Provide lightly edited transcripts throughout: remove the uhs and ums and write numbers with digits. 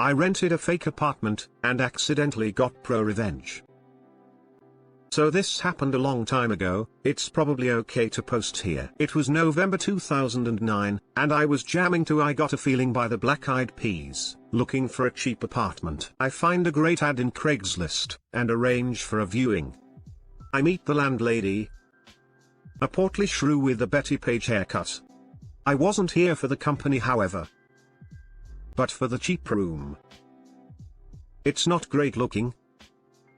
I rented a fake apartment, and accidentally got ProRevenge. So this happened a long time ago. It's probably okay to post here. It was November 2009, and I was jamming to I Got a Feeling by the Black Eyed Peas, looking for a cheap apartment. I find a great ad in Craigslist, and arrange for a viewing. I meet the landlady, a portly shrew with a Betty Page haircut. I wasn't here for the company, however, but for the cheap room. It's not great looking,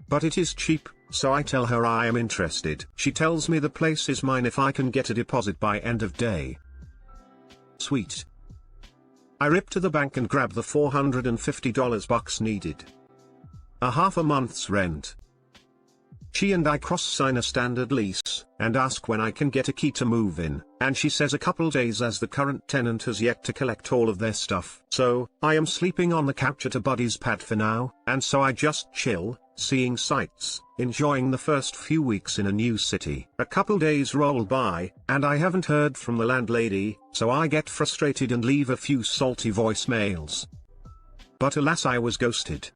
but it is cheap, so I tell her I am interested. She tells me the place is mine if I can get a deposit by end of day. Sweet. I rip to the bank and grab the $450 bucks needed. A half a month's rent. She and I cross-sign a standard lease, and ask when I can get a key to move in, and she says a couple days as the current tenant has yet to collect all of their stuff. So, I am sleeping on the couch at a buddy's pad for now, and so I just chill, seeing sights, enjoying the first few weeks in a new city. A couple days roll by, and I haven't heard from the landlady, so I get frustrated and leave a few salty voicemails. But alas, I was ghosted.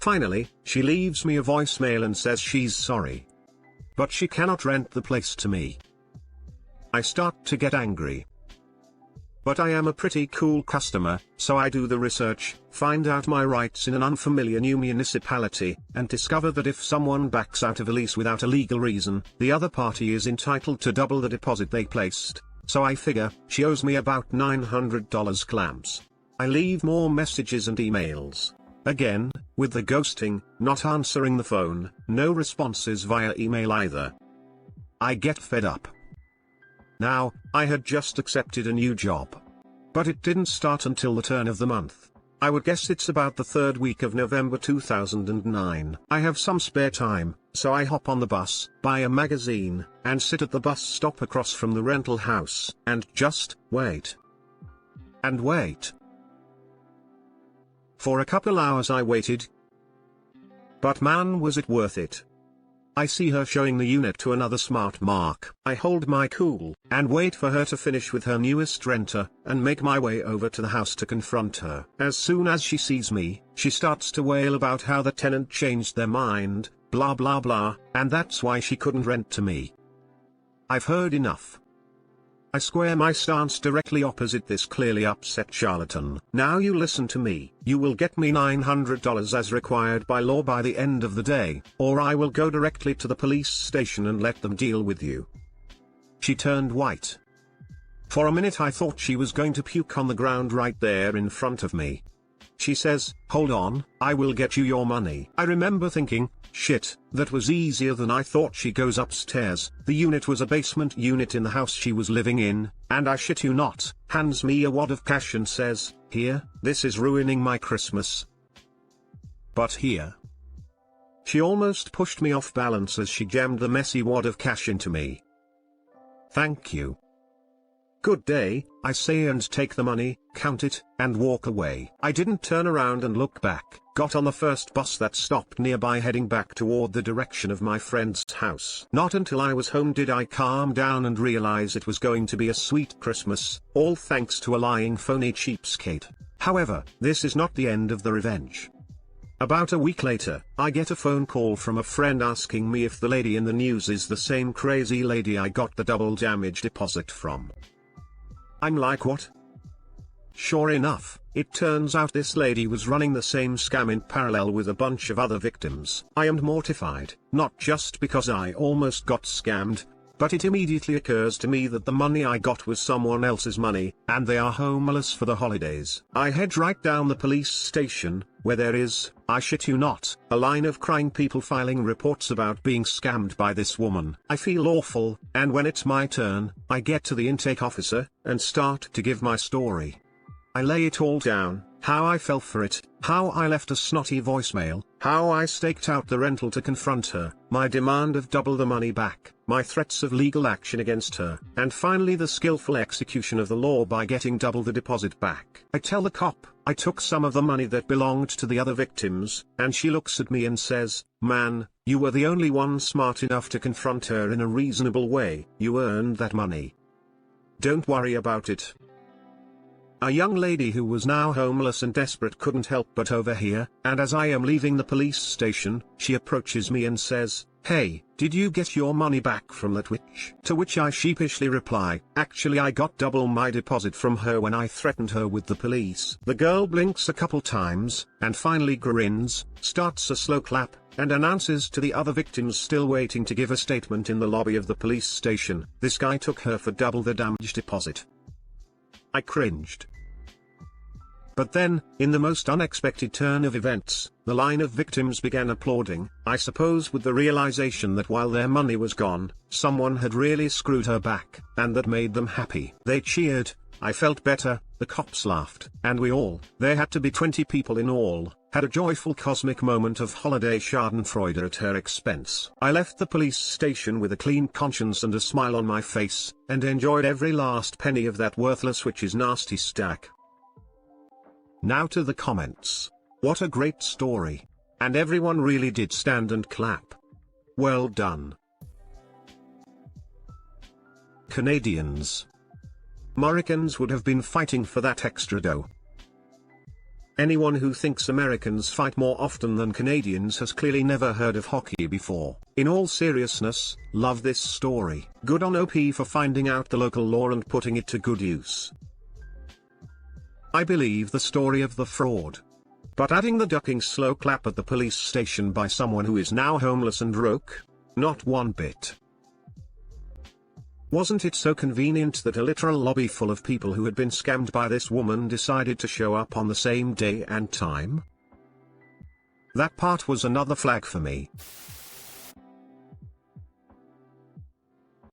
Finally, she leaves me a voicemail and says she's sorry, but she cannot rent the place to me. I start to get angry. But I am a pretty cool customer, so I do the research, find out my rights in an unfamiliar new municipality, and discover that if someone backs out of a lease without a legal reason, the other party is entitled to double the deposit they placed. So I figure, she owes me about $900 clams. I leave more messages and emails. Again, with the ghosting, not answering the phone, no responses via email either. I get fed up. Now, I had just accepted a new job, but it didn't start until the turn of the month. I would guess it's about the third week of November 2009. I have some spare time, so I hop on the bus, buy a magazine, and sit at the bus stop across from the rental house, and just wait. And wait. For a couple hours I waited. But man, was it worth it. I see her showing the unit to another smart mark. I hold my cool, and wait for her to finish with her newest renter, and make my way over to the house to confront her. As soon as she sees me, she starts to wail about how the tenant changed their mind, blah blah blah, and that's why she couldn't rent to me. I've heard enough. I square my stance directly opposite this clearly upset charlatan. Now you listen to me. You will get me $900 as required by law by the end of the day, or I will go directly to the police station and let them deal with you. She turned white. For a minute I thought she was going to puke on the ground right there in front of me. She says, "Hold on, I will get you your money." I remember thinking, shit, that was easier than I thought. She goes upstairs. The unit was a basement unit in the house she was living in, and I shit you not, hands me a wad of cash and says, "Here, this is ruining my Christmas." But here. She almost pushed me off balance as she jammed the messy wad of cash into me. "Thank you. Good day," I say and take the money, count it, and walk away. I didn't turn around and look back, got on the first bus that stopped nearby heading back toward the direction of my friend's house. Not until I was home did I calm down and realize it was going to be a sweet Christmas, all thanks to a lying phony cheapskate. However, this is not the end of the revenge. About a week later, I get a phone call from a friend asking me if the lady in the news is the same crazy lady I got the double damage deposit from. I'm like, what? Sure enough, it turns out this lady was running the same scam in parallel with a bunch of other victims. I am mortified, not just because I almost got scammed, but it immediately occurs to me that the money I got was someone else's money, and they are homeless for the holidays. I head right down the police station, where there is, I shit you not, a line of crying people filing reports about being scammed by this woman. I feel awful, and when it's my turn, I get to the intake officer, and start to give my story. I lay it all down, how I fell for it, how I left a snotty voicemail, how I staked out the rental to confront her, my demand of double the money back, my threats of legal action against her, and finally the skillful execution of the law by getting double the deposit back. I tell the cop, I took some of the money that belonged to the other victims, and she looks at me and says, "Man, you were the only one smart enough to confront her in a reasonable way. You earned that money. Don't worry about it." A young lady who was now homeless and desperate couldn't help but overhear, and as I am leaving the police station, she approaches me and says, "Hey, did you get your money back from that witch?" To which I sheepishly reply, "Actually I got double my deposit from her when I threatened her with the police." The girl blinks a couple times, and finally grins, starts a slow clap, and announces to the other victims still waiting to give a statement in the lobby of the police station, "This guy took her for double the damage deposit." I cringed. But then, in the most unexpected turn of events, the line of victims began applauding, I suppose with the realization that while their money was gone, someone had really screwed her back, and that made them happy. They cheered, I felt better, the cops laughed, and we all, there had to be 20 people in all, had a joyful cosmic moment of holiday schadenfreude at her expense. I left the police station with a clean conscience and a smile on my face, and enjoyed every last penny of that worthless witch's nasty stack. Now to the comments. What a great story. And everyone really did stand and clap. Well done. Canadians. Americans would have been fighting for that extra dough. Anyone who thinks Americans fight more often than Canadians has clearly never heard of hockey before. In all seriousness, love this story. Good on OP for finding out the local law and putting it to good use. I believe the story of the fraud. But adding the ducking slow clap at the police station by someone who is now homeless and broke? Not one bit. Wasn't it so convenient that a literal lobby full of people who had been scammed by this woman decided to show up on the same day and time? That part was another flag for me.